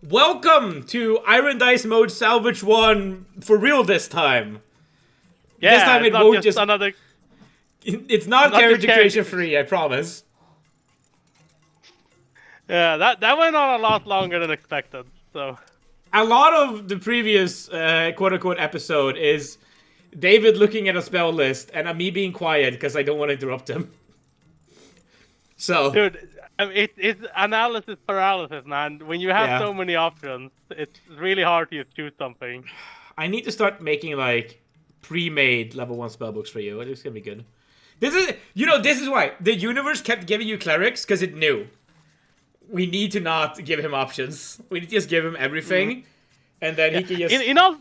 Welcome to Irondice mode Salvage 1 for real this time. Yeah, this time it won't just another. It's not character creation free, I promise. Yeah, that went on a lot longer than expected. So a lot of the previous quote-unquote episode is David looking at a spell list and me being quiet because I don't want to interrupt him. So, dude, I mean, it's analysis paralysis, man. When you have so many options, it's really hard to just choose something. I need to start making like pre-made level 1 spellbooks for you. It's gonna be good. This is why the universe kept giving you clerics, because it knew we need to not give him options. We need to just give him everything, and then he can just.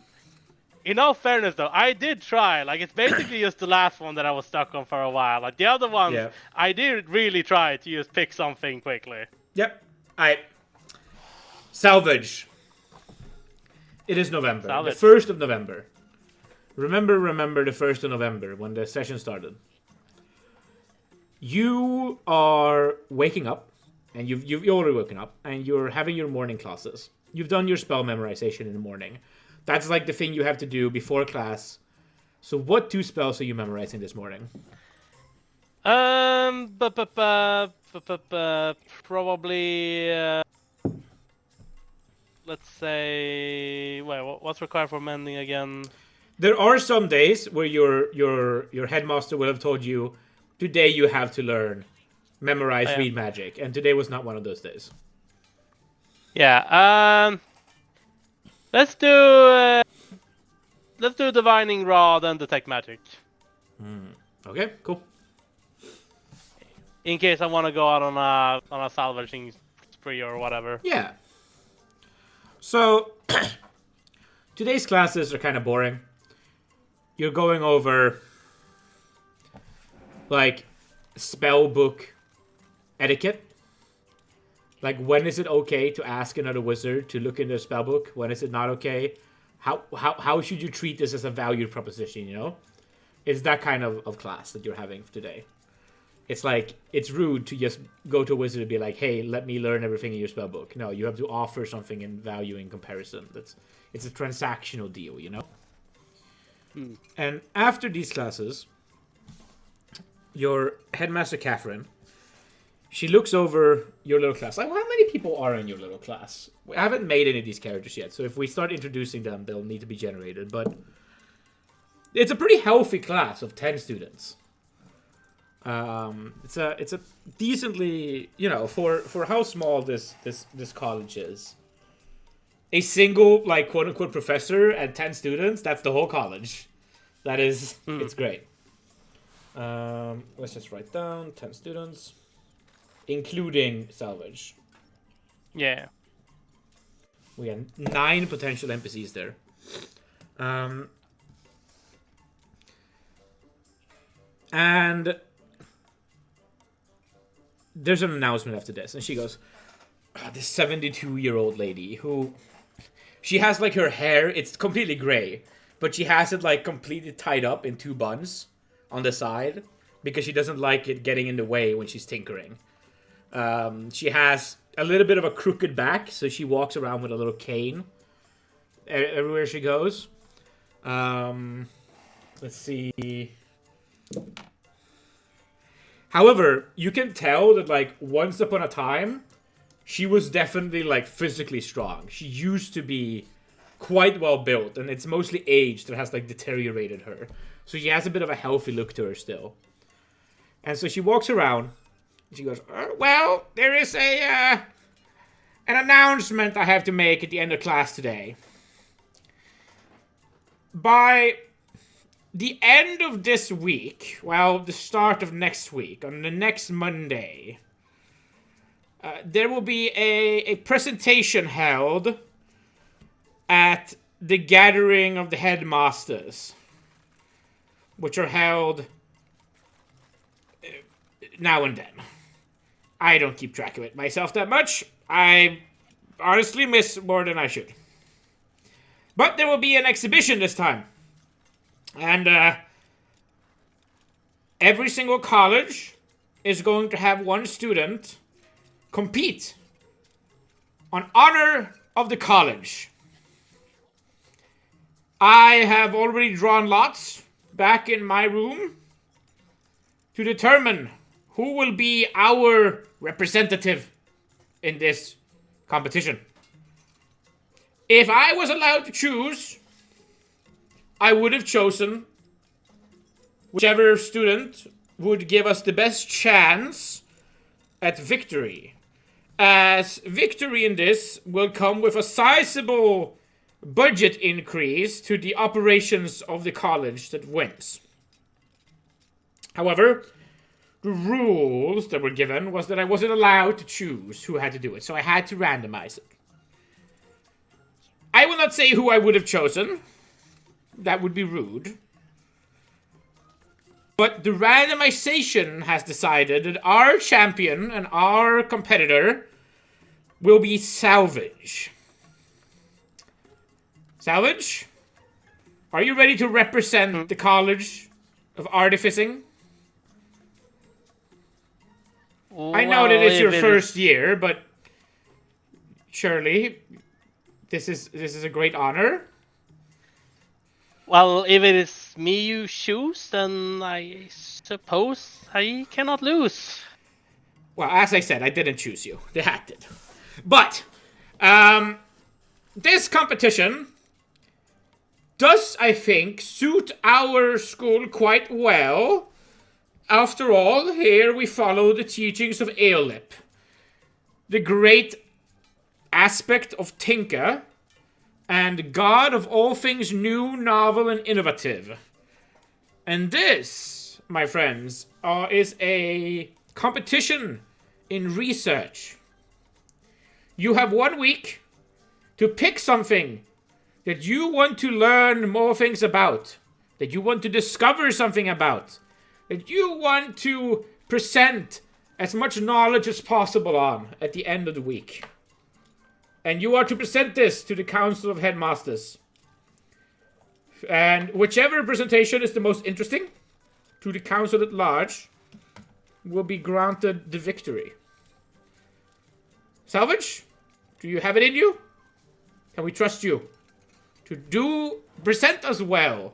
In all fairness, though, I did try. Like, it's basically just the last one that I was stuck on for a while. Like, the other ones, I did really try to just pick something quickly. Yep. Salvage. It is November. Salvage. The 1st of November. Remember the 1st of November, when the session started. You are waking up, and you've already woken up, and you're having your morning classes. You've done your spell memorization in the morning. That's like the thing you have to do before class. So what 2 spells are you memorizing this morning? Probably, let's say, wait, what's required for mending again? There are some days where your headmaster will have told you, today you have to learn, memorize, read magic, and today was not one of those days. Yeah, let's do divining rod and detect magic. Okay, cool. In case I want to go out on a salvaging spree or whatever. Yeah. So today's classes are kind of boring. You're going over like spell book etiquette. Like, when is it okay to ask another wizard to look in their spellbook? When is it not okay? How should you treat this as a valued proposition, you know? It's that kind of class that you're having today. It's like, it's rude to just go to a wizard and be like, hey, let me learn everything in your spellbook. No, you have to offer something in value in comparison. It's a transactional deal, you know? And after these classes, your headmaster, Catherine, she looks over your little class. Like, how many people are in your little class? I haven't made any of these characters yet, so if we start introducing them, they'll need to be generated. But it's a pretty healthy class of 10 students. It's a decently, for how small this college is. A single, like, quote unquote professor and 10 students, that's the whole college. That is, it's great. Let's just write down 10 students. Including Salvage. Yeah. We have 9 potential NPCs there. And there's an announcement after this. And she goes, this 72-year-old lady who... She has, like, her hair, it's completely gray. But she has it, like, completely tied up in 2 buns on the side. Because she doesn't like it getting in the way when she's tinkering. She has a little bit of a crooked back, so she walks around with a little cane everywhere she goes. Let's see. However, you can tell that, like, once upon a time, she was definitely, like, physically strong. She used to be quite well built, and it's mostly age that has, like, deteriorated her. So she has a bit of a healthy look to her still. And so she walks around. She goes, well, there is an announcement I have to make at the end of class today. By the end of this week, the start of next week, on the next Monday, there will be a presentation held at the gathering of the headmasters, which are held now and then. I don't keep track of it myself that much. I honestly miss more than I should. But there will be an exhibition this time. And every single college is going to have one student compete on honor of the college. I have already drawn lots back in my room to determine who will be our representative in this competition. If I was allowed to choose, I would have chosen whichever student would give us the best chance at victory. As victory in this will come with a sizable budget increase to the operations of the college that wins. However, the rules that were given was that I wasn't allowed to choose who had to do it, so I had to randomize it. I will not say who I would have chosen. That would be rude. But the randomization has decided that our champion and our competitor will be Salvage. Salvage, are you ready to represent the College of Artificing? Well, I know that it's your first year, but surely this is a great honor. Well, if it is me you choose, then I suppose I cannot lose. Well, as I said, I didn't choose you. The hat did. But this competition does, I think, suit our school quite well. After all, here we follow the teachings of Eolip, the great aspect of Tinka, and god of all things new, novel, and innovative. And this, my friends, is a competition in research. You have 1 week to pick something that you want to learn more things about, that you want to discover something about, that you want to present as much knowledge as possible on at the end of the week. And you are to present this to the Council of Headmasters. And whichever presentation is the most interesting to the Council at large will be granted the victory. Salvage, do you have it in you? Can we trust you to present us well?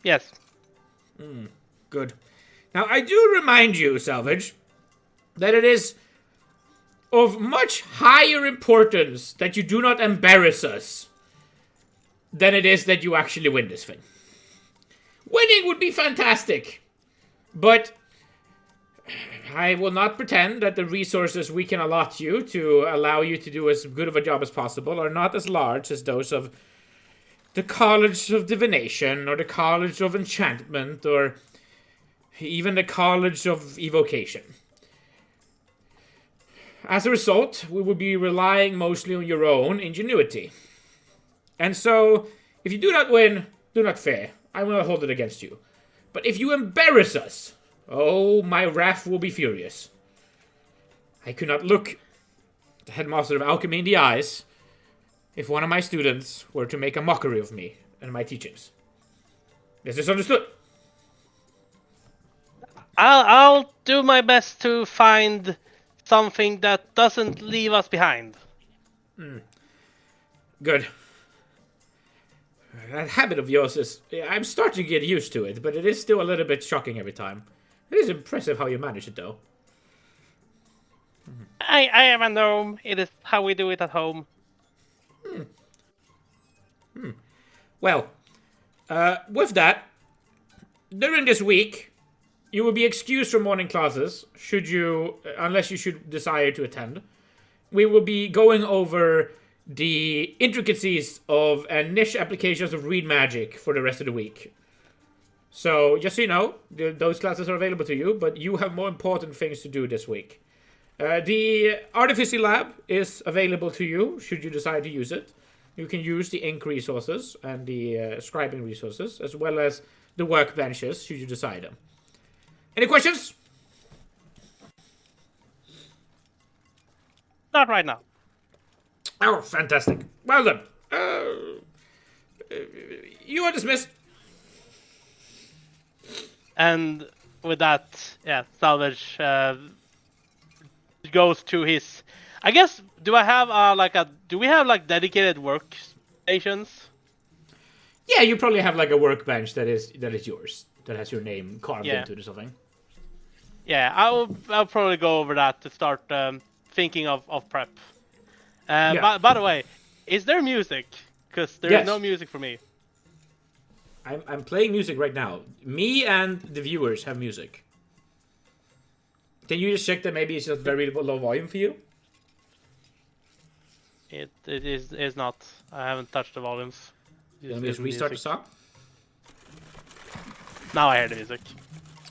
Yes. Good. Now, I do remind you, Salvage, that it is of much higher importance that you do not embarrass us than it is that you actually win this thing. Winning would be fantastic, but I will not pretend that the resources we can allot you to allow you to do as good of a job as possible are not as large as those of the College of Divination, or the College of Enchantment, or even the College of Evocation. As a result, we will be relying mostly on your own ingenuity. And so, if you do not win, do not fear. I will not hold it against you. But if you embarrass us, oh, my wrath will be furious. I could not look the headmaster of alchemy in the eyes if one of my students were to make a mockery of me and my teachings. Is this understood? I'll do my best to find something that doesn't leave us behind. Good. That habit of yours is... I'm starting to get used to it, but it is still a little bit shocking every time. It is impressive how you manage it, though. I am a gnome. It is how we do it at home. Well, with that, during this week, you will be excused from morning classes, unless you should desire to attend. We will be going over the intricacies of and niche applications of read magic for the rest of the week. So, just so you know, those classes are available to you, but you have more important things to do this week. The Artificing Lab is available to you, should you decide to use it. You can use the ink resources and the scribing resources, as well as the workbenches, should you decide them. Any questions? Not right now. Oh, fantastic. Well done. You are dismissed. And with that, yeah, Salvage goes to his. I guess. Do I have Do we have like dedicated workstations? Yeah, you probably have like a workbench that is yours, that has your name carved into it or something. Yeah, I'll probably go over that to start thinking of prep. By the way, is there music? Because there's no music for me. I'm playing music right now. Me and the viewers have music. Can you just check that maybe it's just very low volume for you? It is not. I haven't touched the volumes. Let me just restart the song. Now I hear the music.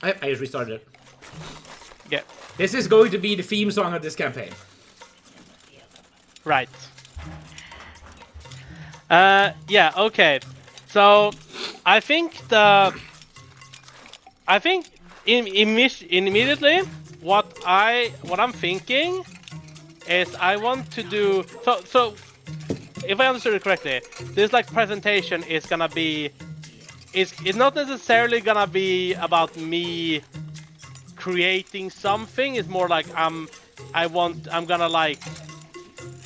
I just restarted it. Yeah. This is going to be the theme song of this campaign. Right. Yeah, okay. So, I think immediately what I'm thinking is I want to do so if I understood it correctly, this like presentation is gonna be it's not necessarily gonna be about me creating something. It's more like I'm gonna like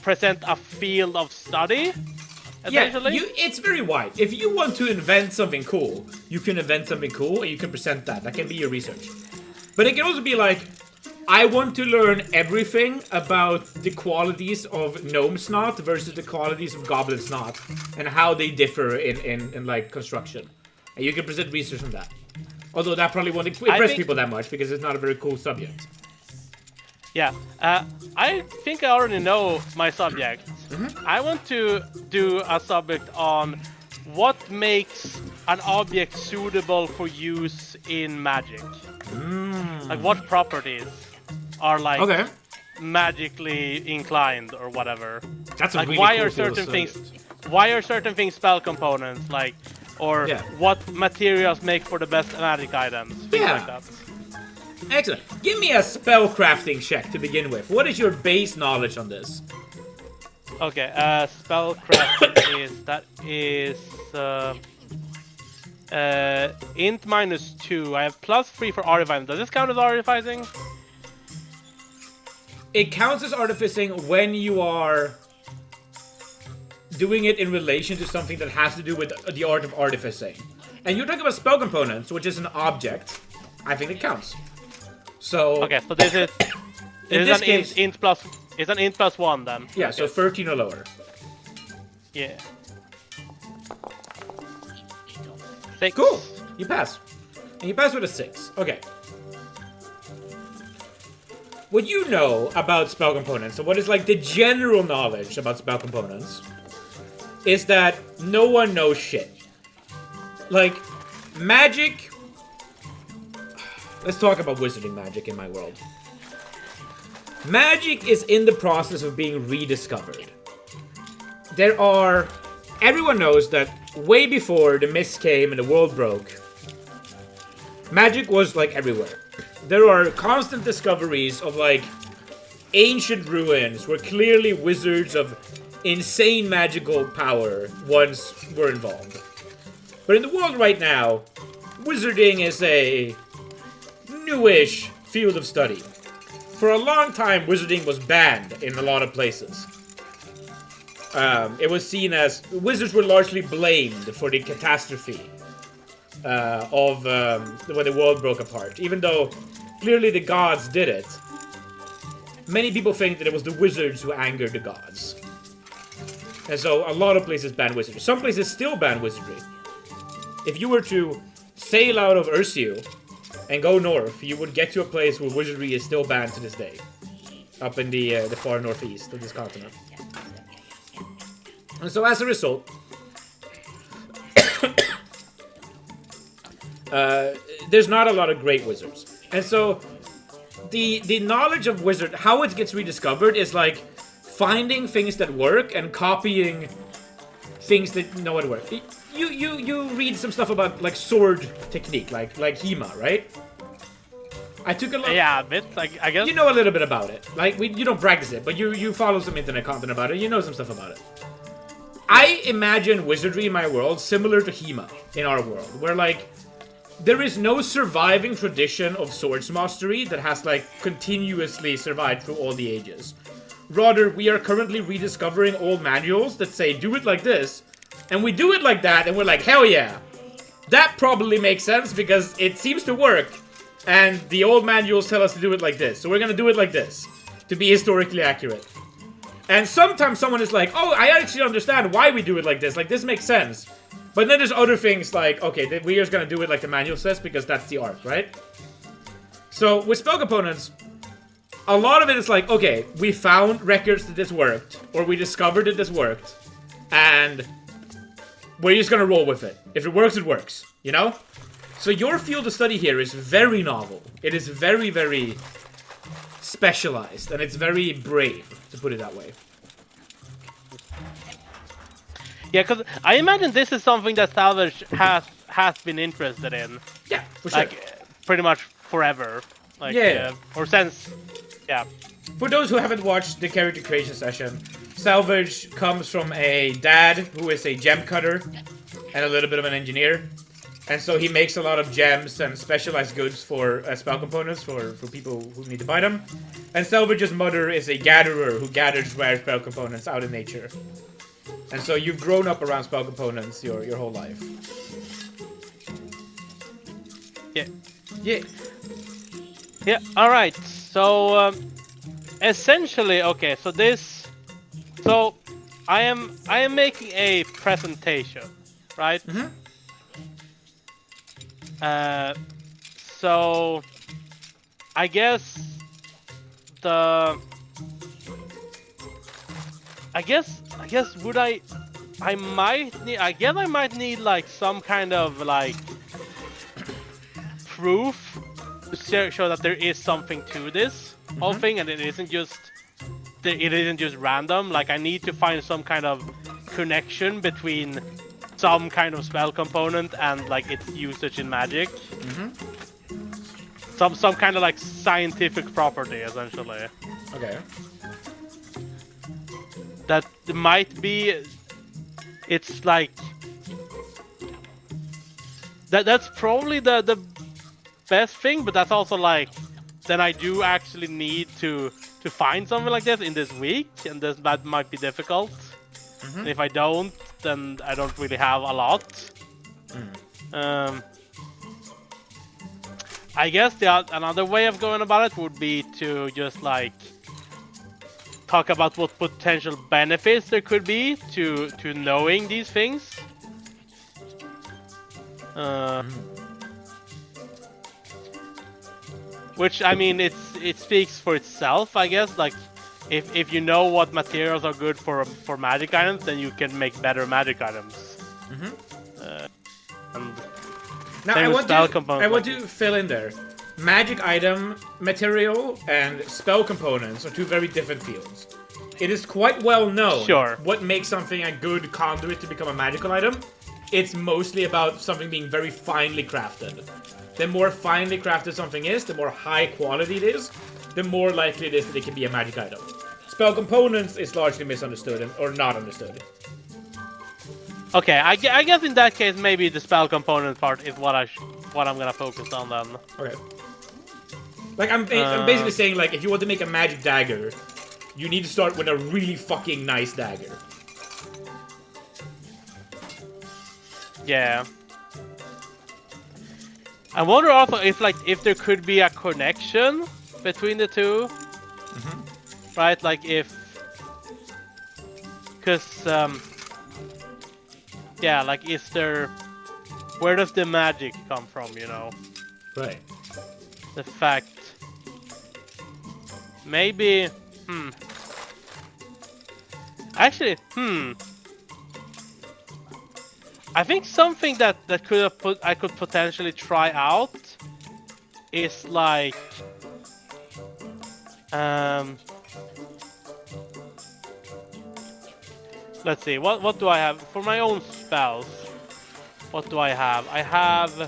present a field of study. Yeah, it's very wide. If you want to invent something cool, you can invent something cool and you can present that. That can be your research. But it can also be like, I want to learn everything about the qualities of gnome snot versus the qualities of goblin snot and how they differ in like construction. And you can present research on that. Although that probably won't impress people that much because it's not a very cool subject. Yeah, I think I already know my subject. Mm-hmm. I want to do a subject on what makes an object suitable for use in magic. Like what properties are like magically inclined or whatever. That's a like really why cool are certain things why are certain things spell components, like, or what materials make for the best magic items, things like that. Excellent. Give me a spell crafting check to begin with. What is your base knowledge on this? Okay, spell crafting is int -2. I have +3 for artificing. Does this count as artificing? It counts as artificing when you are doing it in relation to something that has to do with the art of artificing. And you're talking about spell components, which is an object. I think it counts. So okay, so this is an int plus 1 then. Yeah, so 13 or lower. Yeah. 6. Cool. You pass. And you pass with a 6. Okay. What you know about spell components, so what is like the general knowledge about spell components, is that no one knows shit. Like, magic. Let's talk about wizarding magic in my world. Magic is in the process of being rediscovered. Everyone knows that way before the mist came and the world broke, magic was like everywhere. There are constant discoveries of like ancient ruins where clearly wizards of insane magical power once were involved. But in the world right now, wizarding is a newish field of study. For a long time, wizarding was banned in a lot of places. It was seen as wizards were largely blamed for the catastrophe of when the world broke apart. Even though clearly the gods did it, many people think that it was the wizards who angered the gods. And so a lot of places ban wizardry. Some places still ban wizardry. If you were to sail out of Ursu and go north, you would get to a place where wizardry is still banned to this day. Up in the far northeast of this continent. And so as a result, there's not a lot of great wizards. And so the knowledge of wizard, how it gets rediscovered is like finding things that work and copying things that know what work. You read some stuff about like sword technique, like Hema, right? I took a look. Yeah, a bit. Like, I guess you know a little bit about it. Like you don't practice it, but you follow some internet content about it. You know some stuff about it. I imagine wizardry in my world similar to Hema in our world, where like there is no surviving tradition of swords mastery that has like continuously survived through all the ages. Rather, we are currently rediscovering old manuals that say do it like this, and we do it like that, and we're like, hell yeah. That probably makes sense because it seems to work, and the old manuals tell us to do it like this, so we're gonna do it like this to be historically accurate. And sometimes someone is like, oh, I actually understand why we do it like this makes sense. But then there's other things like, okay, we are just gonna do it like the manual says because that's the art, right? So with spell components, a lot of it is like, okay, we found records that this worked, or we discovered that this worked, and we're just gonna roll with it. If it works, you know? So your field of study here is very novel. It is very, very specialized, and it's very brave, to put it that way. Yeah, because I imagine this is something that Salvage has been interested in. Yeah, for sure. Like, pretty much forever. Like, yeah. Or since, yeah. For those who haven't watched the character creation session, Salvage comes from a dad who is a gem cutter and a little bit of an engineer. And so he makes a lot of gems and specialized goods for spell components for people who need to buy them. And Salvage's mother is a gatherer who gathers rare spell components out in nature. And so you've grown up around spell components your whole life. Yeah. Yeah. Yeah, alright. So, essentially, okay, so this... So, I am making a presentation, right? Mm-hmm. So I guess I might need like some kind of like proof to show that there is something to this whole thing, and it isn't just random. Like I need to find some kind of connection between some kind of spell component and like its usage in Magic. Some kind of like scientific property, essentially. Okay. That might be. It's like that's probably the best thing, but that's also like then I do actually need to find something like this in this week, and that might be difficult. And if I don't, then I don't really have a lot. I guess another way of going about it would be to just like talk about what potential benefits there could be to knowing these things. Which I mean, it speaks for itself, I guess. Like, if you know what materials are good for magic items, then you can make better magic items. And now I want to fill in there. Magic item material and spell components are two very different fields. It is quite well known what makes something a good conduit to become a magical item. It's mostly about something being very finely crafted. The more finely crafted something is, the more high quality it is, the more likely it is that it can be a magic item. Spell components is largely misunderstood or not understood. Okay, I guess in that case maybe the spell component part is what I'm gonna focus on then. Okay. Like I'm basically saying, like, if you want to make a magic dagger, you need to start with a really fucking nice dagger. Yeah. I wonder also if there could be a connection between the two. Right? Like because yeah, like is there, where does the magic come from, you know? Right. The fact maybe actually I think something that I could potentially try out is like let's see, what do I have for my own spells? What do I have? I have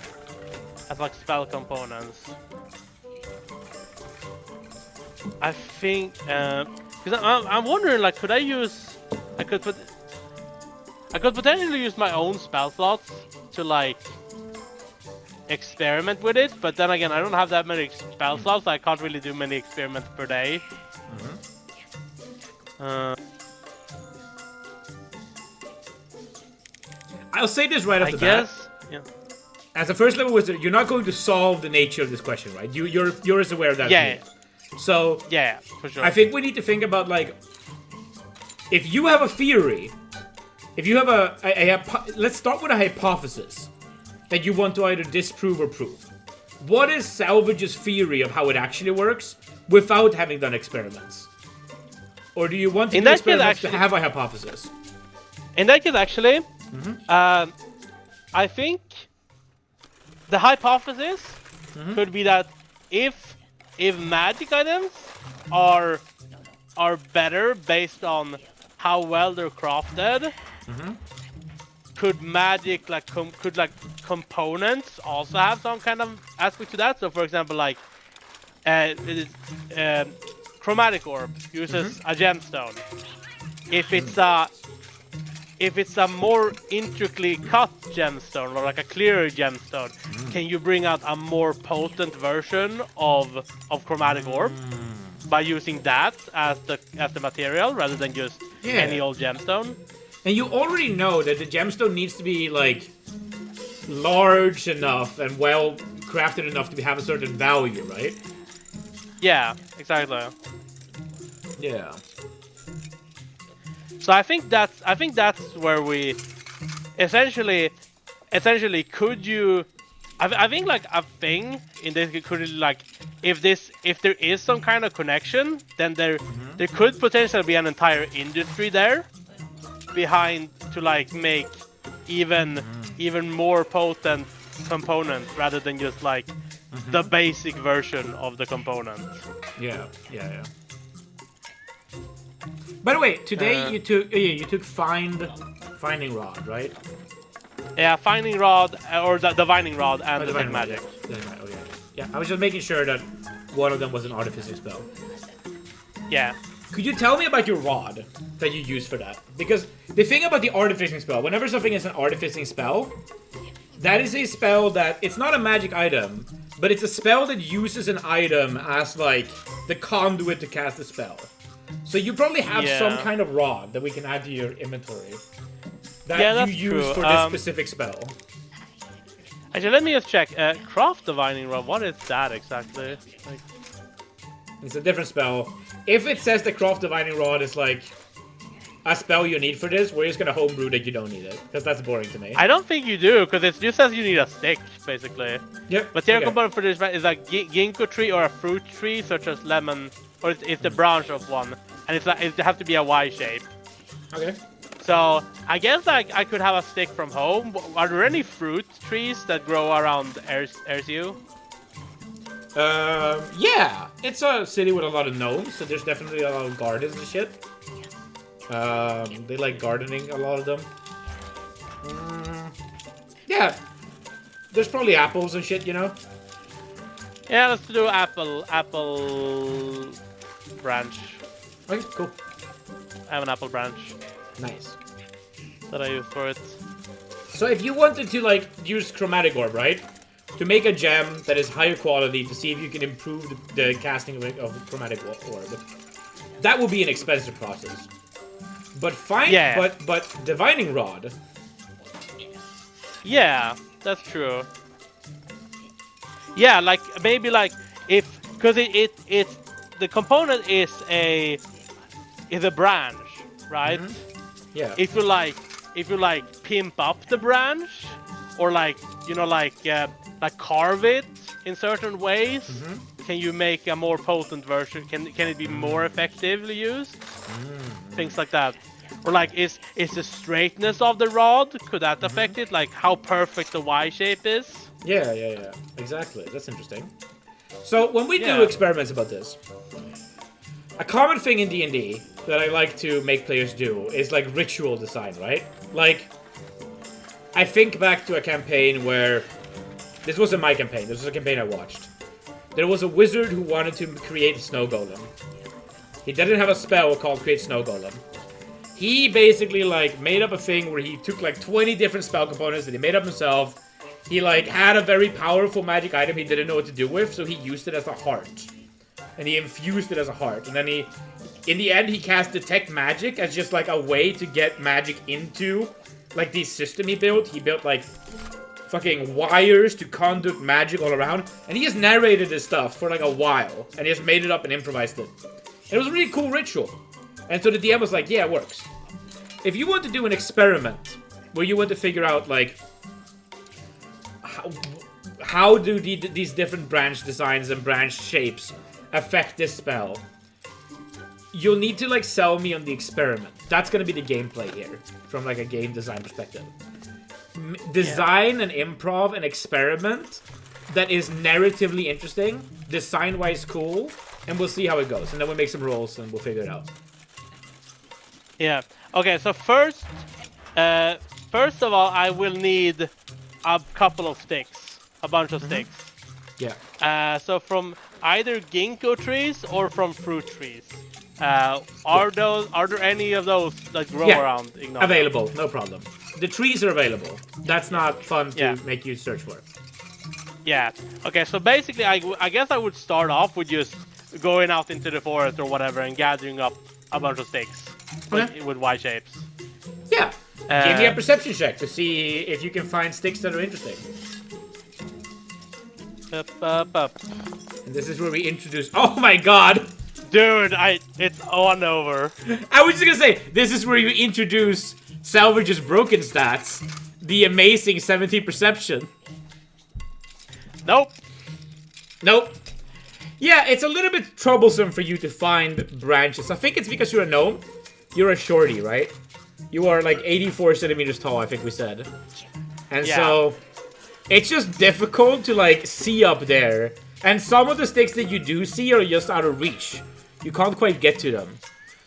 as like spell components. I think because I'm wondering, like, could I use? I could potentially use my own spell slots to like experiment with it, but then again, I don't have that many spell slots, so I can't really do many experiments per day. I'll say this right off the bat. guess, yeah. As a first level wizard, you're not going to solve the nature of this question, right? You're as aware of that. Yeah. So Yeah, for sure. I think we need to think about, like, if you have a theory, if you have let's start with a hypothesis that you want to either disprove or prove. What is Salvage's theory of how it actually works without having done experiments? Or do you want to do experiments to have a hypothesis? In that case, actually, I think the hypothesis could be that if magic items are better based on how well they're crafted, could magic components also have some kind of aspect to that? So, for example, like chromatic orb uses a gemstone. If it's a more intricately cut gemstone or like a clearer gemstone, can you bring out a more potent version of chromatic orb by using that as the material rather than just any old gemstone? And you already know that the gemstone needs to be, like, large enough and well crafted enough to have a certain value, right? Yeah, exactly. Yeah. So I think that's where we essentially could you I think like a thing in this could, like, if there is some kind of connection, then there could potentially be an entire industry there behind to, like, make even more potent components rather than just like the basic version of the component. Yeah. By the way, today you took finding rod, right? Yeah, finding rod or the divining rod and the divining magic. Yeah, I was just making sure that one of them was an artificing spell. Yeah. Could you tell me about your rod that you use for that? Because the thing about the artificing spell, whenever something is an artificing spell, that is a spell that, it's not a magic item, but it's a spell that uses an item as, like, the conduit to cast the spell. So you probably have some kind of rod that we can add to your inventory that you use for this specific spell. Actually, let me just check. Craft divining rod, what is that exactly? Like... It's a different spell. If it says the craft divining rod is, like, a spell you need for this, we're just gonna homebrew that you don't need it, because that's boring to me. I don't think you do, because it just says you need a stick, basically. Yep. Material component for this is a ginkgo tree or a fruit tree, such as lemon, or it's the branch of one, and it has to be a Y shape. Okay. So I guess I could have a stick from home. Are there any fruit trees that grow around Erzu? Yeah, it's a city with a lot of gnomes, so there's definitely a lot of gardens and shit. They like gardening, a lot of them. Yeah, there's probably apples and shit, you know? Yeah, let's do apple branch. Okay, cool. I have an apple branch. Nice. That I use for it. So if you wanted to, like, use chromatic orb, right? To make a gem that is higher quality to see if you can improve the casting of chromatic orb, that will be an expensive process. But but divining rod. Yeah, that's true. Yeah, like maybe like because the component is a branch, right? Yeah. If you like pimp up the branch, or like carve it in certain ways, can you make a more potent version? Can it be more effectively used? Things like that. Or like is the straightness of the rod, could that affect it? Like how perfect the Y shape is? Yeah. Exactly. That's interesting. So when we do experiments about this, a common thing in D&D that I like to make players do is like ritual design, right? Like, I think back to a campaign where, this wasn't my campaign, this was a campaign I watched. There was a wizard who wanted to create a snow golem. He didn't have a spell called create snow golem. He basically like made up a thing where he took like 20 different spell components that he made up himself. He like had a very powerful magic item he didn't know what to do with, so he used it as a heart. And he infused it as a heart. And then in the end, he cast Detect Magic as just like a way to get magic into like the system he built. He built like fucking wires to conduct magic all around. And he just narrated this stuff for like a while. And he just made it up and improvised it. And it was a really cool ritual. And so the DM was like, yeah, it works. If you want to do an experiment where you want to figure out like how do these different branch designs and branch shapes affect this spell, you'll need to like sell me on the experiment. That's gonna be the gameplay here from like a game design perspective. Design an improv, an experiment that is narratively interesting, design-wise cool, and we'll see how it goes. And then we'll make some rolls and we'll figure it out. Yeah. Okay, so first of all, I will need a couple of sticks. A bunch of sticks. Yeah. So from either ginkgo trees or from fruit trees. Are there any of those that grow around Ignalia? Available, no problem. The trees are available. That's not fun to make you search for. Yeah. Okay, so basically I guess I would start off with just going out into the forest or whatever and gathering up a bunch of sticks with Y shapes. Yeah. Give me a perception check to see if you can find sticks that are interesting. Up. And this is where we introduce... Oh my god! Dude, it's on over. I was just gonna say, this is where you introduce Salvage's broken stats. The amazing 17 perception. Nope. Yeah, it's a little bit troublesome for you to find branches. I think it's because you're a gnome. You're a shorty, right? You are like 84 centimeters tall, I think we said. And so... it's just difficult to, like, see up there. And some of the sticks that you do see are just out of reach. You can't quite get to them.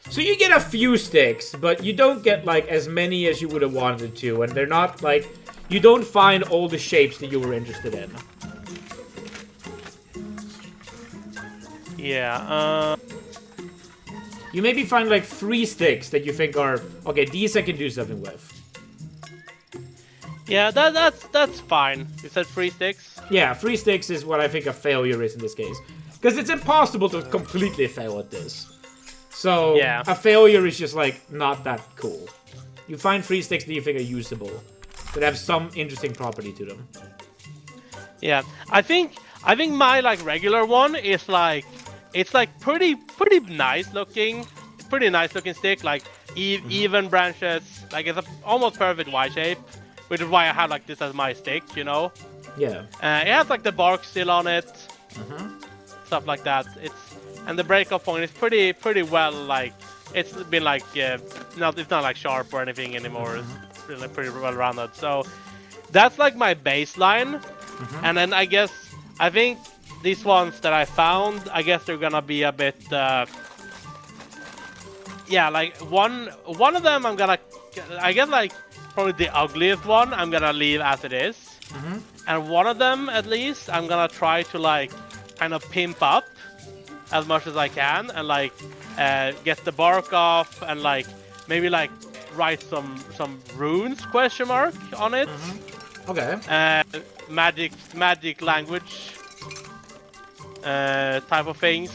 So you get a few sticks, but you don't get, like, as many as you would have wanted to. And they're not, like... you don't find all the shapes that you were interested in. Yeah, You maybe find, like, 3 sticks that you think are... okay, these I can do something with. Yeah, that's fine. You said 3 sticks? Yeah, 3 sticks is what I think a failure is in this case. Because it's impossible to completely fail at this. So, a failure is just, like, not that cool. You find 3 sticks that you think are usable. That have some interesting property to them. Yeah, I think my, like, regular one is, like... it's, like, pretty nice looking. Pretty nice looking stick. Like, even branches. Like, it's a almost perfect Y shape. Which is why I have like this as my stick, you know? Yeah. It has like the bark still on it. Stuff like that. And the breakoff point is pretty well like... it's been like... it's not like sharp or anything anymore. It's really pretty well rounded. So that's like my baseline. And then I think these ones that I found, I guess they're gonna be a bit... yeah, like one of them I'm gonna... I guess like... probably the ugliest one I'm gonna leave as it is. And one of them at least I'm gonna try to like kind of pimp up as much as I can and like get the bark off and like maybe like write some runes on it. Okay. Magic language type of things.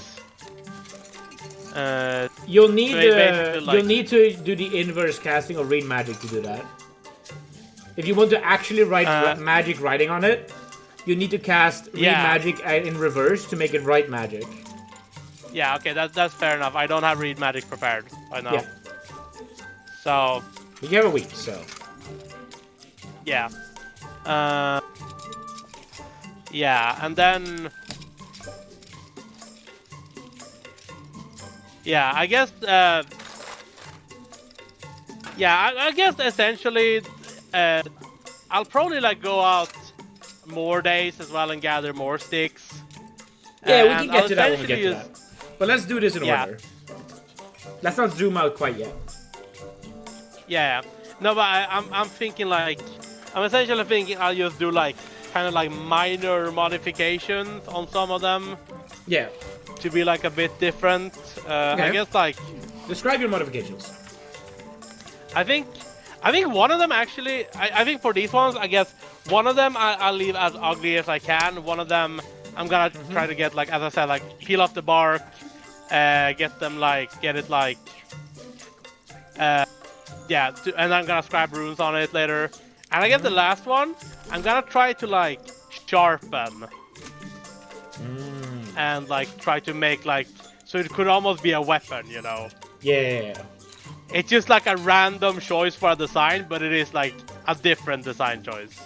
You'll need like, you'll need to do the inverse casting or read magic to do that. If you want to actually write magic writing on it, you need to cast read magic in reverse to make it write magic. Yeah, okay, that's fair enough. I don't have read magic prepared right now. Yeah. So you have a week, so yeah. Yeah, and then yeah, I guess I guess essentially I'll probably like go out more days as well and gather more sticks. Yeah, we can get to that when we get to that. But let's do this in order. Let's not zoom out quite yet. Yeah. No, but I'm thinking like... I'm essentially thinking I'll just do like... kind of like minor modifications on some of them. Yeah. To be like a bit different. I guess like... Describe your modifications. I think one of them actually... I think for these ones, I guess One of them I'll leave as ugly as I can. One of them I'm gonna try to get, like, as I said, like, peel off the bark, get them, like, get it, like, yeah, and I'm gonna scribe runes on it later. And I get the last one, I'm gonna try to, like, sharpen. And, like, try to make, like, so it could almost be a weapon, you know? Yeah. It's just like a random choice for a design, but it is, like, a different design choice.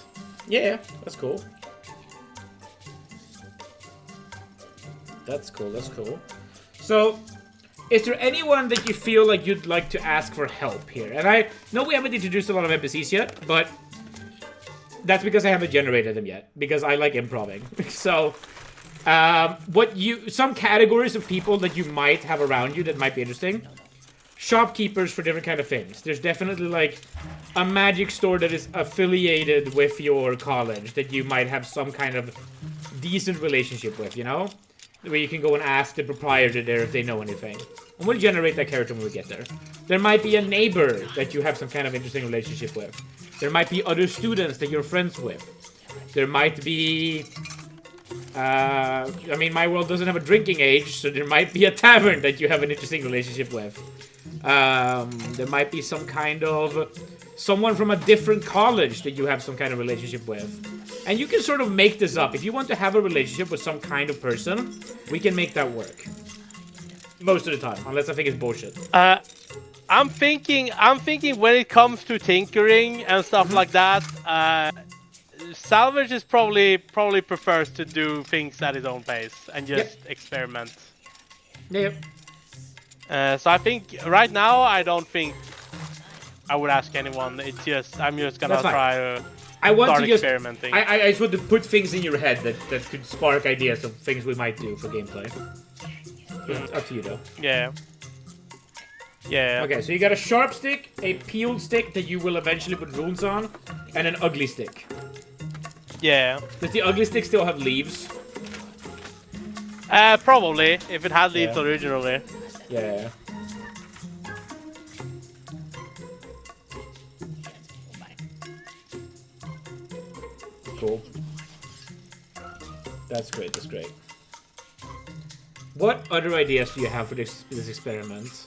Yeah, that's cool. That's cool, that's cool. So, is there anyone that you feel like you'd like to ask for help here? And I know we haven't introduced a lot of NPCs yet, but that's because I haven't generated them yet, because I like improving. So, some categories of people that you might have around you that might be interesting. Shopkeepers for different kind of things. There's definitely, like, a magic store that is affiliated with your college that you might have some kind of decent relationship with, you know? Where you can go and ask the proprietor there if they know anything. And we'll generate that character when we get there. There might be a neighbor that you have some kind of interesting relationship with. There might be other students that you're friends with. There might be... I mean, my world doesn't have a drinking age, so there might be a tavern that you have an interesting relationship with. There might be some kind of... someone from a different college that you have some kind of relationship with. And you can sort of make this up. If you want to have a relationship with some kind of person, we can make that work. Most of the time, unless I think it's bullshit. I'm thinking when it comes to tinkering and stuff like that, Salvage is probably prefers to do things at his own pace and just experiment. Yep. So I think right now I don't think I would ask anyone. It's just I'm just gonna try to start experimenting. I just want to put things in your head that could spark ideas of things we might do for gameplay. Up to you though. Yeah. Yeah. Okay, so you got a sharp stick, a peeled stick that you will eventually put runes on, and an ugly stick. Yeah. Does the ugly stick still have leaves? Probably, if it had leaves originally. Yeah. Cool. That's great, that's great. What other ideas do you have for this experiment?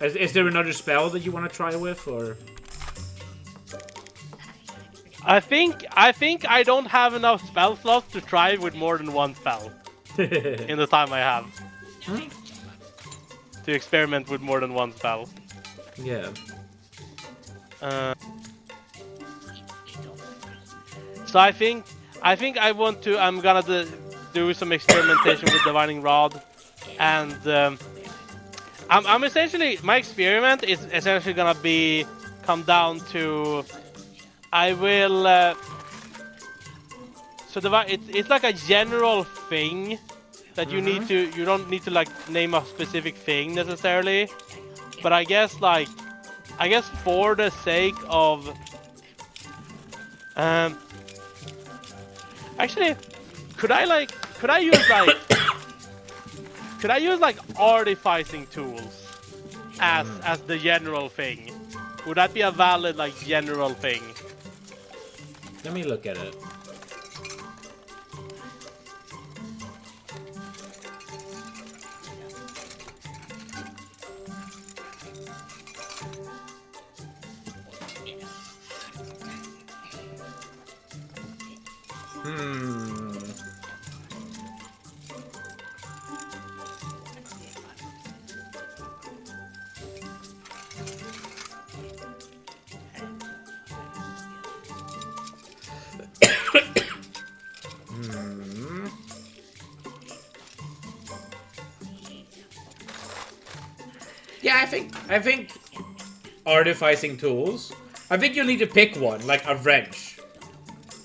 Is there another spell that you want to try with, or...? I think I don't have enough spell slots to try with more than one spell in the time I have. To experiment with more than one spell. Yeah. So I think I'm gonna do some experimentation with Divining Rod, and I'm essentially, my experiment is essentially gonna come down to, I will it's like a general thing that you don't need to like name a specific thing necessarily, but I guess for the sake of actually, could I use artificing tools as the general thing? Would that be a valid like general thing? Let me look at it. Yeah, I think artificing tools. I think you'll need to pick one, like a wrench.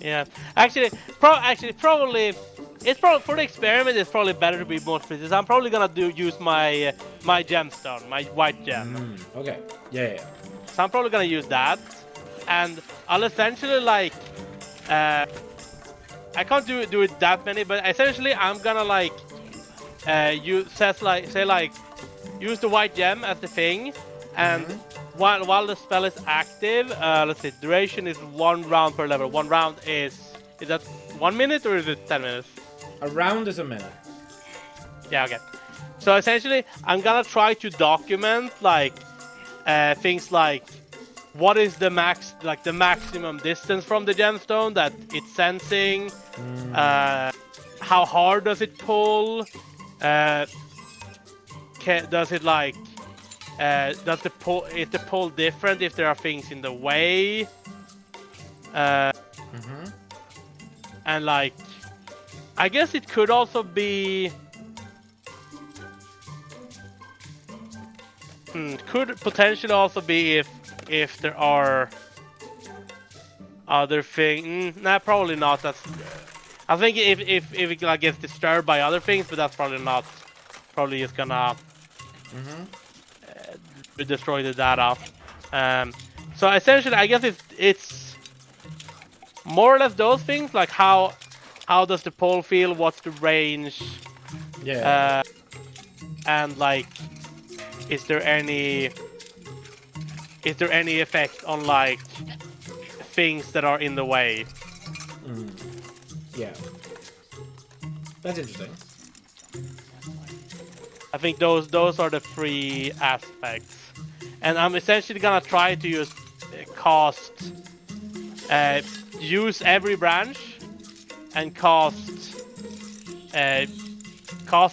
Yeah, actually, probably for the experiment. It's probably better to be more specific. I'm probably gonna use my gemstone, my white gem. Okay. Yeah. So I'm probably gonna use that, and I'll essentially like, I can't do it that many, but essentially I'm gonna like, use the white gem as the thing, and while the spell is active, let's see, duration is 1 round per level. 1 round is that 1 minute or is it 10 minutes? A round is a minute. Yeah, okay. So essentially, I'm gonna try to document like things like what is the maximum distance from the gemstone that it's sensing, how hard does it pull, does it like does the pull is the pull different if there are things in the way, and like I guess it could also be could potentially also be if there are other things. Nah, probably not. That's I think if it like gets disturbed by other things, but that's probably not. Probably just gonna destroy the data. So essentially, I guess it's more or less those things, like how does the pole feel, what's the range, and like is there any effect on like things that are in the way? Yeah, that's interesting. I think those are the 3 aspects, and I'm essentially gonna try to use use every branch and cast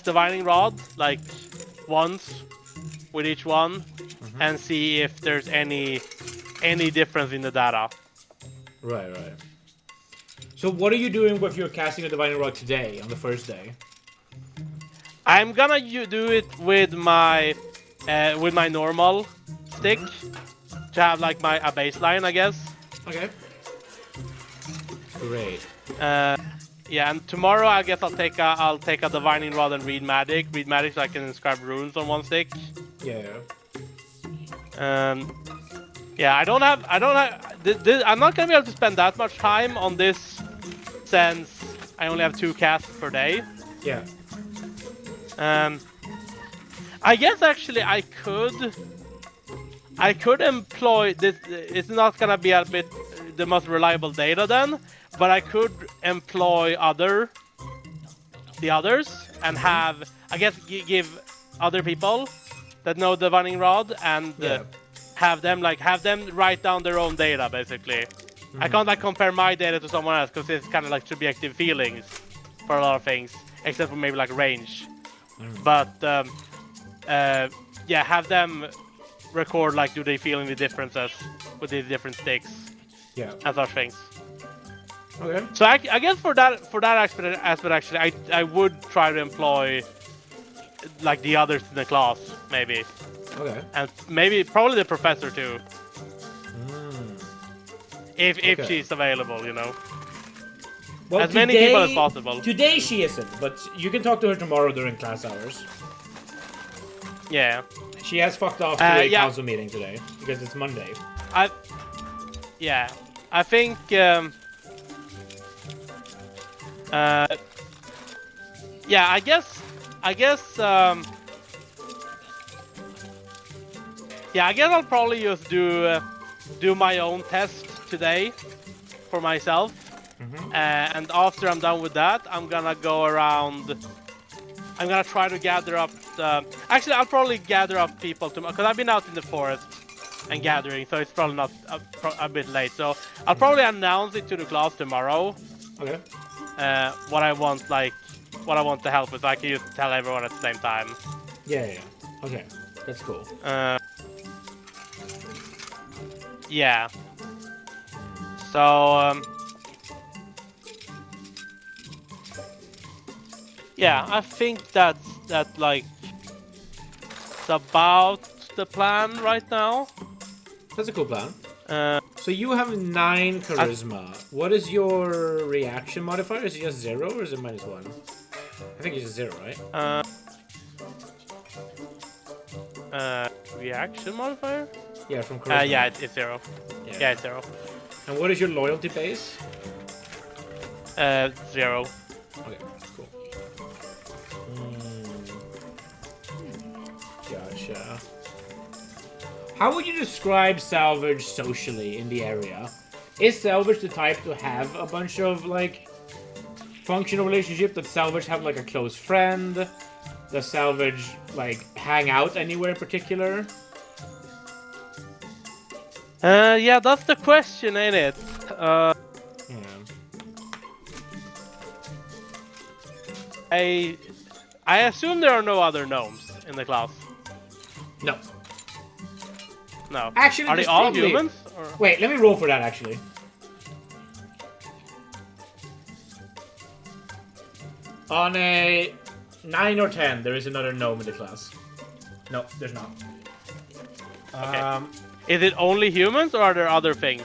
divining rod like once with each one, and see if there's any difference in the data. Right. So what are you doing with your casting a divining rod today on the first day? I'm gonna do it with my normal stick to have like a baseline, I guess. Okay. Great. Yeah, and tomorrow I guess I'll take a divining rod and read magic so I can inscribe runes on one stick. Yeah. Yeah, I'm not gonna be able to spend that much time on this since I only have 2 casts per day. Yeah. I guess actually I could employ this. It's not gonna be the most reliable data then, but I could employ the others and have, I guess, give other people that know the divining rod and have them write down their own data basically. I can't like compare my data to someone else because it's kind of like subjective feelings for a lot of things, except for maybe like range. But yeah, have them record like do they feel any differences with these different sticks, and such things. Okay. So I guess for that aspect actually, I would try to employ like the others in the class maybe. Okay. And probably the professor too. If she's available, you know. Well, as many people as possible. Today she isn't, but you can talk to her tomorrow during class hours. Yeah. She has fucked off to a council meeting today because it's Monday. I think I guess I'll probably just do my own test today for myself. And after I'm done with that, I'm gonna go around. I'm gonna try to gather up. Actually, I'll probably gather up people tomorrow because I've been out in the forest and gathering, so it's probably not a bit late. So I'll probably announce it to the class tomorrow. Okay. What I want to help with. So I can just tell everyone at the same time. Yeah. Okay, that's cool. Yeah. So yeah, I think that's like it's about the plan right now. That's a cool plan. So you have 9 charisma. What is your reaction modifier? Is it just 0 or is it -1? I think it's just 0, right? Reaction modifier? Yeah, from charisma. Yeah, it's 0. Yeah, it's 0. And what is your loyalty base? 0. Okay, cool. Gotcha. How would you describe Salvage socially in the area? Is Salvage the type to have a bunch of, like, functional relationship? Does Salvage have, like, a close friend? Does Salvage, like, hang out anywhere in particular? Yeah, that's the question, ain't it? Yeah. I assume there are no other gnomes in the class. No. No. Actually, are they there's all probably... humans? Or... Wait, let me roll for that, actually. On a 9 or 10, there is another gnome in the class. No, there's not. Okay. Is it only humans, or are there other things?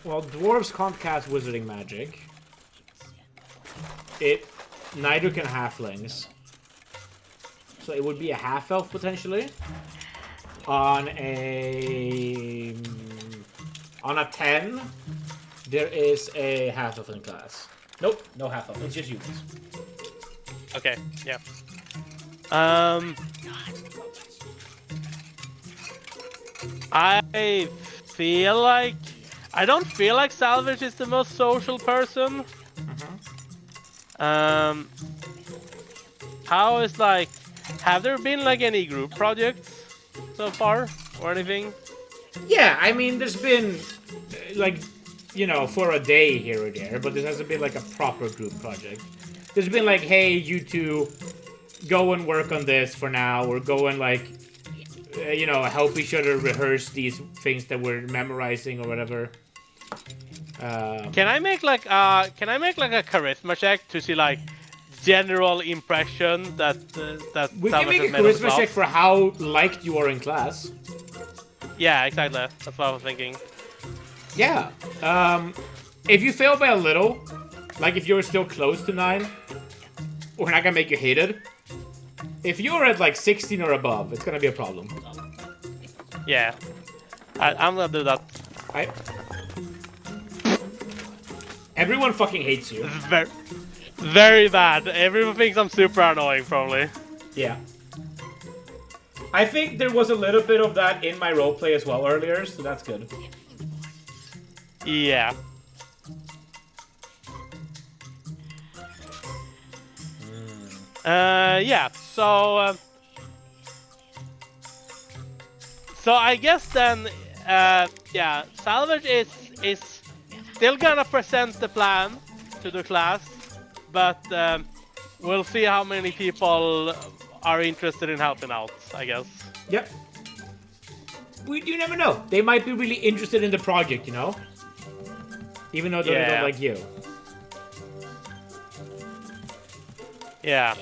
Well, dwarves can't cast wizarding magic. Neither can halflings. So it would be a half-elf, potentially. On a 10, there is a half-elf in class. Nope, no half-elf. It's just humans. Okay, yeah. I feel like... I don't feel like Salvage is the most social person. How is, like... Have there been, like, any group projects so far? Or anything? Yeah, I mean, there's been, like, you know, for a day here or there, but there hasn't been, like, a proper group project. There's been, like, hey, you two, go and work on this for now, or go and, like, you know, help each other rehearse these things that we're memorizing or whatever. Can I make like a charisma check to see like general impression that we can make a charisma check for how liked you are in class. Yeah, exactly. That's what I was thinking. Yeah. If you fail by a little, like if you're still close to 9, we're not gonna make you hated. If you're at like 16 or above, it's gonna be a problem. Yeah. I'm gonna do that. Everyone fucking hates you. Very, very bad. Everyone thinks I'm super annoying, probably. Yeah. I think there was a little bit of that in my roleplay as well earlier, so that's good. Yeah. Yeah. So I guess then, yeah, Salvage is still gonna present the plan to the class, but we'll see how many people are interested in helping out, I guess. Yep. You never know. They might be really interested in the project, you know? Even though they don't like you. Yeah.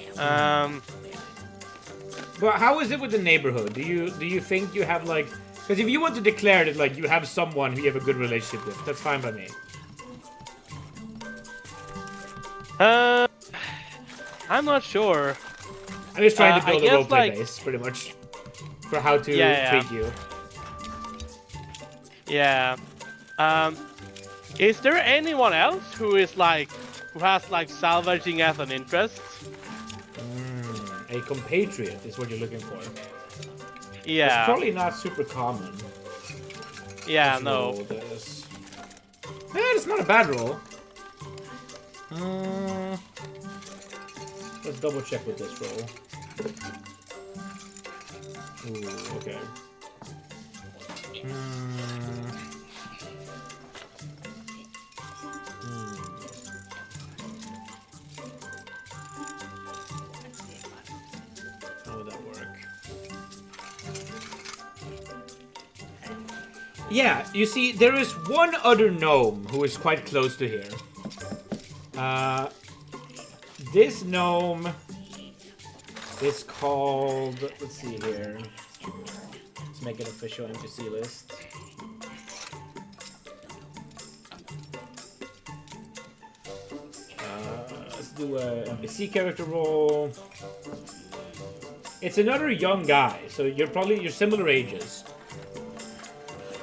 But how is it with the neighborhood? Do you think you have like... Because if you want to declare that like you have someone who you have a good relationship with, that's fine by me. I'm not sure. I'm just trying to build a roleplay base, pretty much, for how to treat you. Yeah. Is there anyone else who has like salvaging as an interest? A compatriot is what you're looking for. Yeah. It's probably not super common. Yeah, Let's no. roll this. It's not a bad roll. Let's double check with this roll. Ooh, okay. How would that work? Yeah, you see, there is one other gnome who is quite close to here. This gnome is called... Let's see here. Let's make an official NPC list. Let's do a NPC character roll. It's another young guy, so you're similar ages.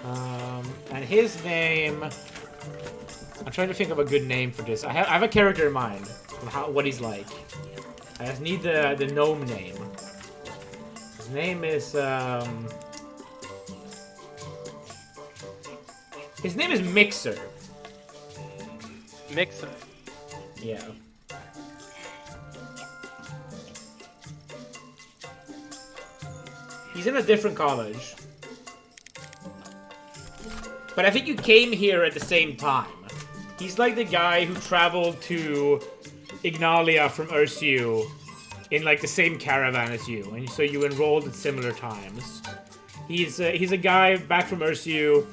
And his name... I'm trying to think of a good name for this. I have a character in mind of what he's like. I just need the gnome name. His name is Mixer. Mixer. Yeah. He's in a different college. But I think you came here at the same time. He's like the guy who traveled to Ignalia from Ursu in like the same caravan as you, and so you enrolled at similar times. He's a guy back from Ursu.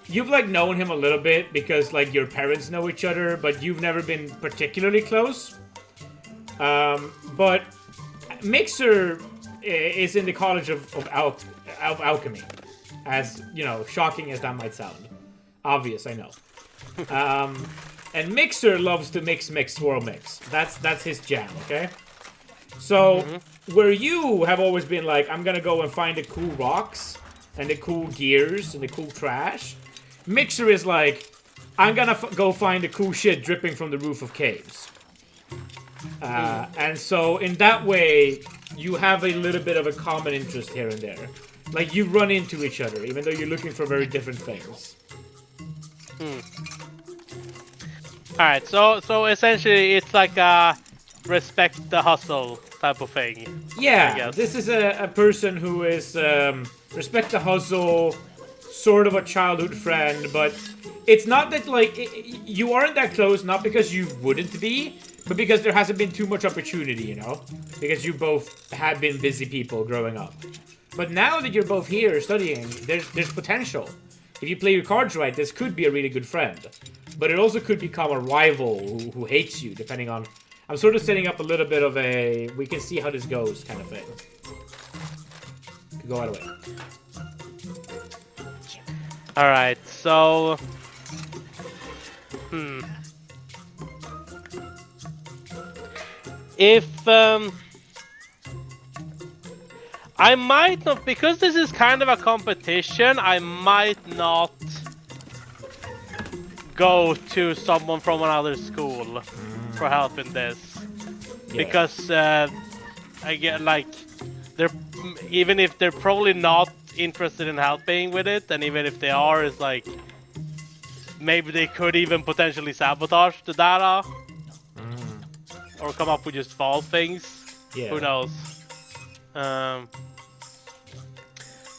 You've like known him a little bit because like your parents know each other, but you've never been particularly close. But Mixer is in the College of Alchemy, as you know, shocking as that might sound. Obvious, I know. And Mixer loves to mix, swirl, mix. That's his jam, okay? So, where you have always been like, I'm gonna go and find the cool rocks, and the cool gears, and the cool trash, Mixer is like, I'm gonna go find the cool shit dripping from the roof of caves. And so, in that way, you have a little bit of a common interest here and there. Like, you run into each other, even though you're looking for very different things. Alright, so essentially it's like a respect the hustle type of thing. Yeah, this is a person who is respect the hustle, sort of a childhood friend, but it's not that like you aren't that close, not because you wouldn't be, but because there hasn't been too much opportunity, you know? Because you both have been busy people growing up. But now that you're both here studying, there's potential. If you play your cards right, this could be a really good friend. But it also could become a rival who hates you, depending on... I'm sort of setting up a little bit of a... We can see how this goes kind of thing. Could go either way. Alright, so... If, I might not, because this is kind of a competition, I might not go to someone from another school for help in this. Yeah. Because, I get, like, they're, even if they're probably not interested in helping with it, and even if they are, it's like, maybe they could even potentially sabotage the data. Or come up with just false things. Yeah. Who knows?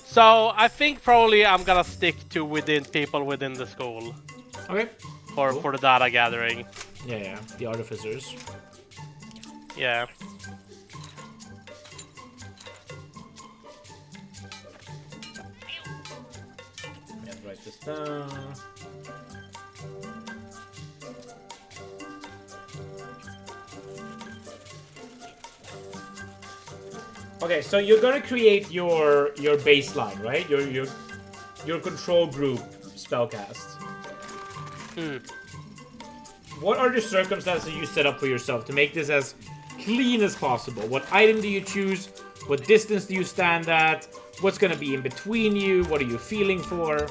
So I think probably I'm gonna stick to people within the school. Okay. For the data gathering. Yeah, the artificers. Yeah. Let's write this down. Okay, so you're gonna create your baseline, right? Your control group spellcast. What are the circumstances you set up for yourself to make this as clean as possible? What item do you choose? What distance do you stand at? What's gonna be in between you? What are you feeling for?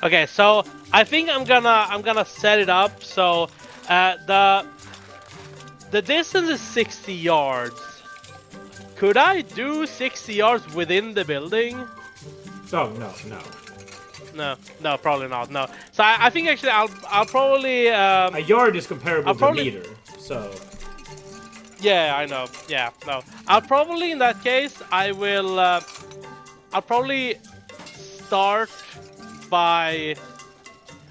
Okay, so I think I'm gonna set it up so the distance is 60 yards. Could I do 60 yards within the building? Oh, No, probably not. No. So I think actually I'll probably a yard is comparable to a meter. So yeah, I know. Yeah, no. I'll probably in that case I'll probably start by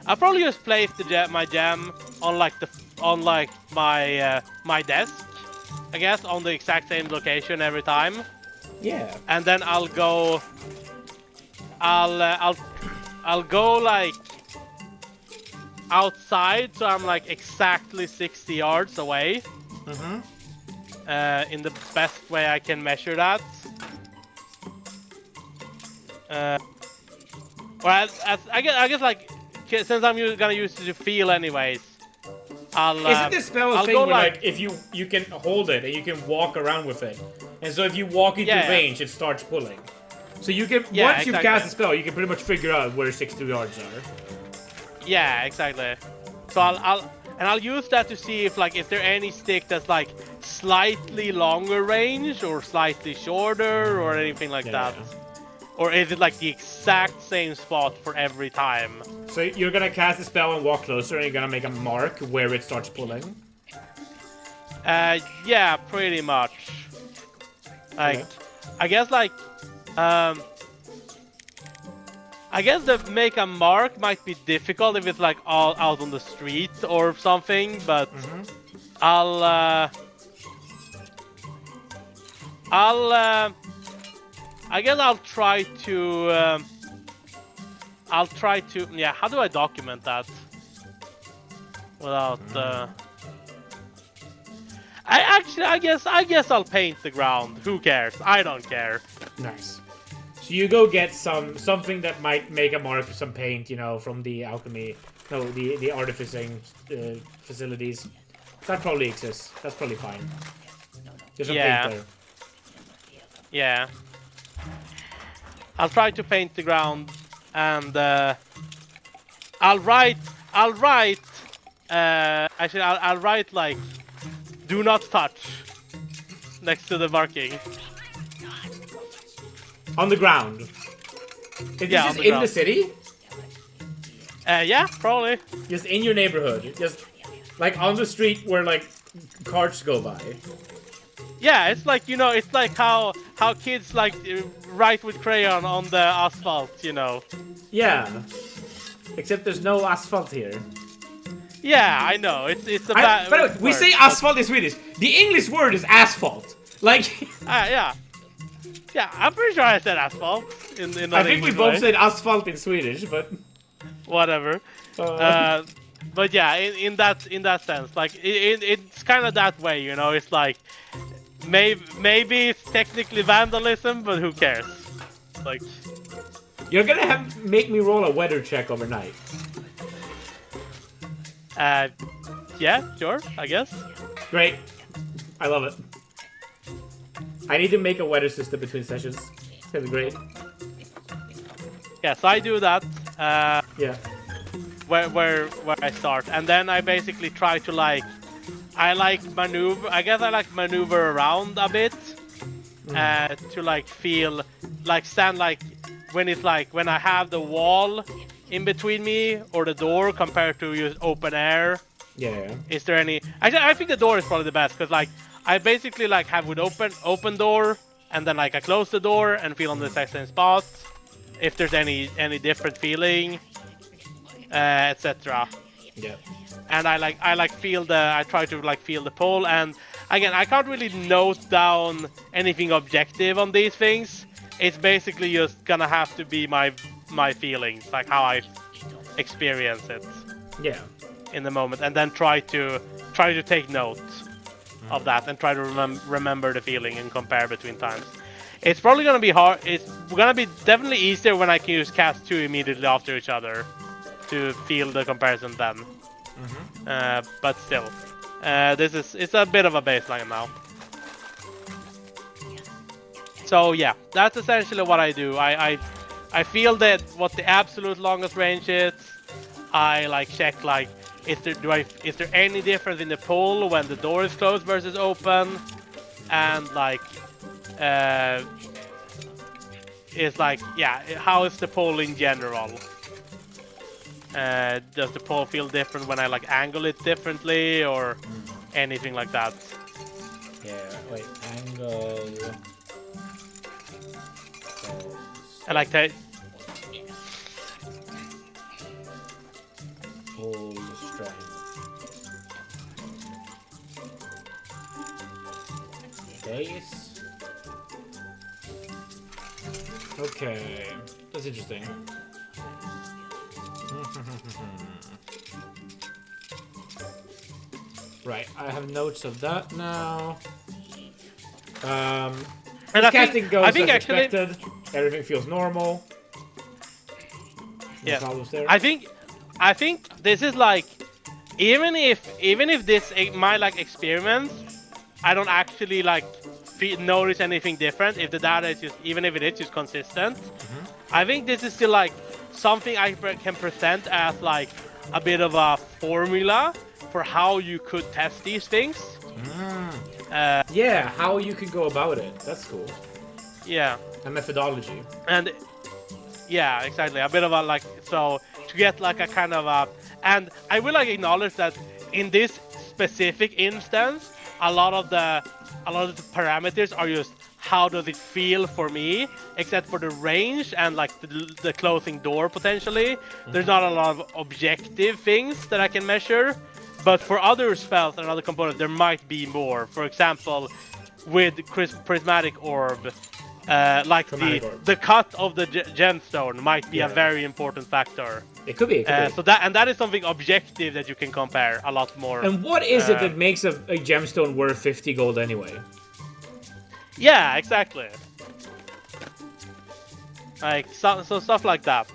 I'll probably just place my gem on my desk. I guess on the exact same location every time. Yeah. And then I'll go like outside, so I'm like exactly 60 yards away. In the best way I can measure that. Well, I guess like since I'm gonna use it to feel anyways. Isn't this spell a thing where like if you can hold it and you can walk around with it, and so if you walk into range, it starts pulling. So you can once you cast the spell, you can pretty much figure out where 60 yards are. Yeah, exactly. So I'll and I'll use that to see if like if there any stick that's like slightly longer range or slightly shorter or anything like that. Or is it like the exact same spot for every time? So you're gonna cast a spell and walk closer, and you're gonna make a mark where it starts pulling? Yeah, pretty much. Like, Okay. I guess like, I guess the make a mark might be difficult if it's like all out on the street or something, but I guess I'll try to, yeah, how do I document that? Without, I guess I'll paint the ground. Who cares? I don't care. Nice. So you go get something that might make a mark, some paint, you know, from the alchemy, no, the artificing facilities. That probably exists. That's probably fine. There's some paint there. Yeah. I'll try to paint the ground, and I'll write like, do not touch next to the marking. On the ground. Is this on in the the city? Yeah, probably. Just in your neighborhood. Just like on the street where like carts go by. Yeah, it's like, you know, it's like how kids like write with crayon on the asphalt, you know. Yeah. Except there's no asphalt here. Yeah, I know. It's a By bad. the way, we say asphalt in Swedish. The English word is asphalt. Like. Yeah. Yeah, I'm pretty sure I said asphalt in I think we both said asphalt in Swedish, but whatever. But yeah, in that sense, like it's kind of that way, you know. It's like maybe it's technically vandalism, but who cares? Like, you're gonna make me roll a weather check overnight. Yeah, sure, I guess. Great, I love it. I need to make a weather system between sessions. It's gonna be great. Yeah, so I do that. Yeah. Where I start, and then I basically try to like, I guess I like maneuver around a bit, to like feel, like stand like when I have the wall in between me or the door compared to just open air. Yeah. Is there any? I think the door is probably the best, because like I basically like have with open door, and then like I close the door and feel on the exact same spot. If there's any different feeling. Etc. Yeah. And I try to like feel the pull, and again I can't really note down anything objective on these things. It's basically just gonna have to be my feelings, like how I experience it. Yeah. In the moment, and then try to take note of that and try to remember the feeling and compare between times. It's probably gonna be hard. It's gonna be definitely easier when I can use cast 2 immediately after each other to feel the comparison then. But still, it's a bit of a baseline now. So yeah, that's essentially what I do. I feel that what the absolute longest range is. I like check like is there any difference in the pull when the door is closed versus open, and like is like, yeah, how is the pull in general? Does the pull feel different when I like angle it differently or anything like that? Yeah, wait, angle. I like that. Pull strength. Base. Okay, that's interesting. Right, I have notes of that now. And casting goes I think as actually, expected. Everything feels normal. No problems there. I think this is like, even if this my like experiment, I don't actually like notice anything different. If the data is just, even if it is just consistent, I think this is still like something I can present as like a bit of a formula for how you could test these things. Yeah, how you could go about it. That's cool. Yeah. A methodology. And yeah, exactly. A bit of a like, so to get like a kind of a, and I will like acknowledge that in this specific instance, a lot of the parameters are just how does it feel for me, except for the range and like the closing door potentially. There's not a lot of objective things that I can measure, but for other spells and other components, there might be more. For example, with prismatic orb, like the cut of the gemstone might be a very important factor. It could be. So that is something objective that you can compare a lot more. And what is it that makes a gemstone worth 50 gold anyway? Yeah, exactly. Like so stuff like that.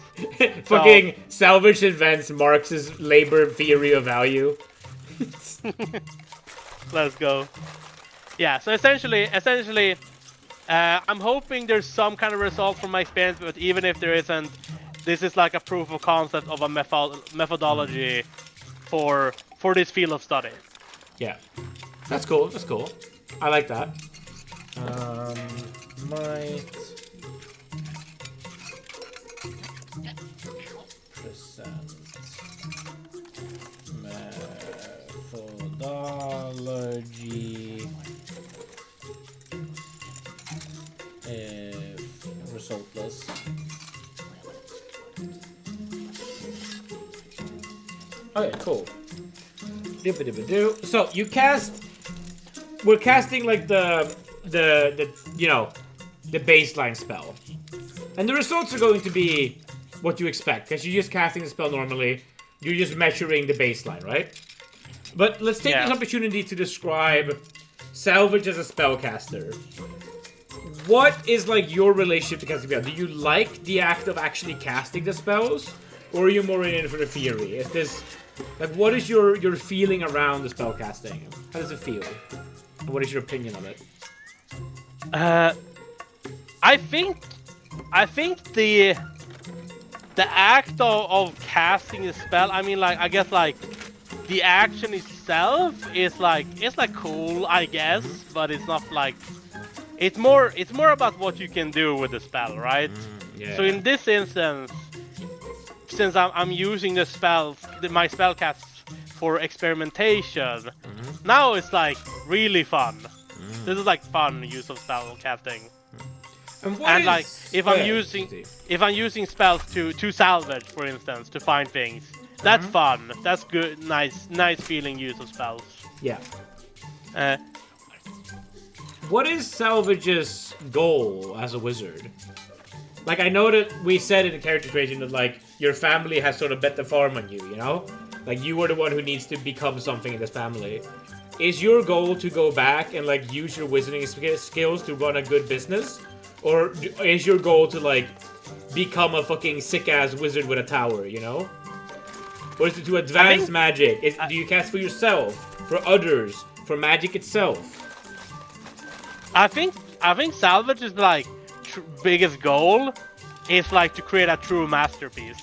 Fucking Salvage invents Marx's labor theory of value. Let's go. Yeah, so essentially, I'm hoping there's some kind of result from my experience, but even if there isn't, this is like a proof of concept of a methodology for this field of study. Yeah, that's cool. That's cool. I like that. Might present methodology if resultless. Okay, cool. So you cast. We're casting like the you know, the baseline spell, and the results are going to be what you expect because you're just casting the spell normally. You're just measuring the baseline, right? But let's take this opportunity to describe Salvage as a spellcaster. What is like your relationship to casting spells? Do you like the act of actually casting the spells, or are you more in it for the theory? Is this like what is your feeling around the spell casting? How does it feel? And what is your opinion of it? I think the act of casting a spell, I mean, like, I guess like the action itself is like, it's like cool, I guess, but it's not like, it's more about what you can do with the spell, right? Yeah. So in this instance, since I'm using the spells, my spellcasts for experimentation, now it's like really fun. This is like fun use of spell casting. And like if I'm using spells to salvage, for instance, to find things, that's fun. That's good, nice feeling use of spells. Yeah. What is Salvage's goal as a wizard? Like, I know that we said in the character creation that like your family has sort of bet the farm on you, you know? Like you were the one who needs to become something in this family. Is your goal to go back and like use your wizarding skills to run a good business? Or is your goal to like become a fucking sick-ass wizard with a tower, you know? Or is it to advance magic? Do you cast for yourself, for others, for magic itself? I think Salvage's like biggest goal is like to create a true masterpiece.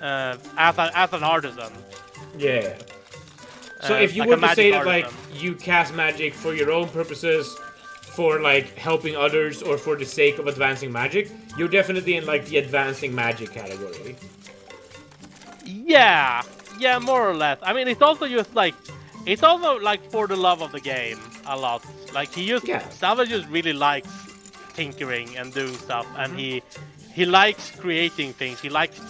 As an artisan. Yeah. So if you like were to say that artisan. like you cast magic for your own purposes, for like helping others or for the sake of advancing magic, you're definitely in like the advancing magic category. Yeah, more or less. I mean, it's also just like, it's also like for the love of the game a lot. Like Salvage just really likes tinkering and doing stuff, and he likes creating things. He likes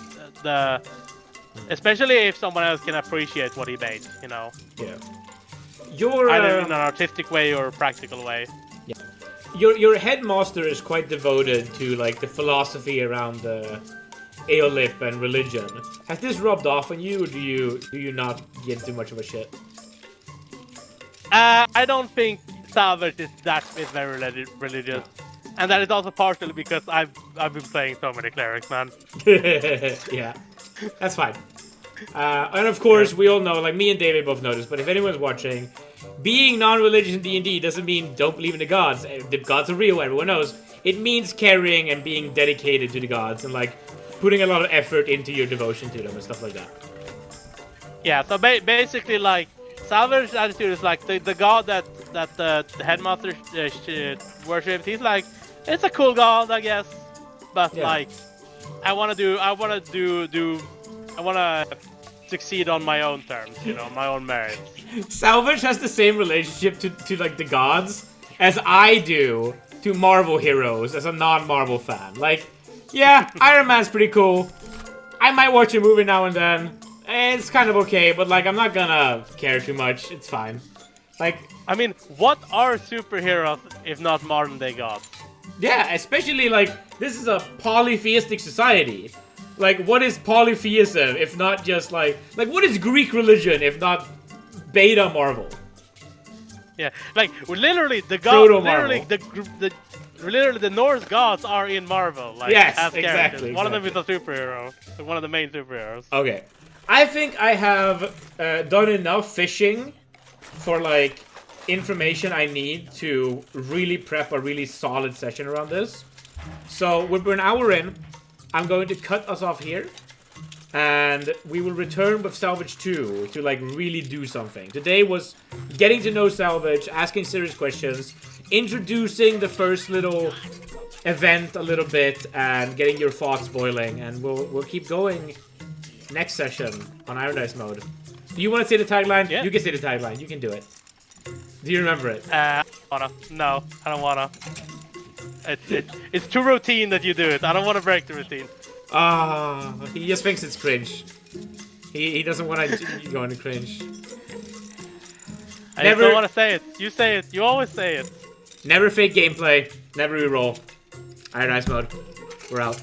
especially if someone else can appreciate what he made, you know. Yeah. Either in an artistic way or a practical way. Yeah. Your headmaster is quite devoted to like the philosophy around Aeolip and religion. Has this rubbed off on you, or do you not give too much of a shit? I don't think Salvage is very religious. And that is also partially because I've been playing so many clerics, man. Yeah, that's fine. And of course, we all know, like me and David both know this, but if anyone's watching, being non-religious in D&D doesn't mean don't believe in the gods. The gods are real, everyone knows. It means caring and being dedicated to the gods. And like, putting a lot of effort into your devotion to them and stuff like that. Yeah, so basically, like, Salvage's attitude is like the god that the headmaster worships. He's like, it's a cool god, I guess, but like, I wanna succeed on my own terms, you know, my own merits. Salvage has the same relationship to like the gods as I do to Marvel heroes as a non-Marvel fan. Like, yeah, Iron Man's pretty cool. I might watch a movie now and then. It's kind of okay, but like I'm not gonna care too much. It's fine. Like, I mean, what are superheroes if not modern day gods? Yeah, especially like this is a polytheistic society. Like, what is polytheism if not just like what is Greek religion if not beta Marvel? Yeah, like literally the gods, Proto-Marvel. literally the Norse gods are in Marvel. Like, yes, as exactly. One of them is a superhero, one of the main superheroes. Okay, I think I have done enough fishing for like information I need to really prep a really solid session around this. So we're an hour in. I'm going to cut us off here. And we will return with Salvage 2 to like really do something. Today was getting to know Salvage, asking serious questions, introducing the first little event a little bit, and getting your thoughts boiling. And we'll keep going next session on Irondice mode. Do you want to say the tagline? Yeah. You can say the tagline. You can do it. Do you remember it? No, I don't wanna. It's too routine that you do it. I don't want to break the routine. He just thinks it's cringe. He doesn't want to go into cringe. I don't want to say it. You say it. You always say it. Never fake gameplay. Never reroll. Irondice mode. We're out.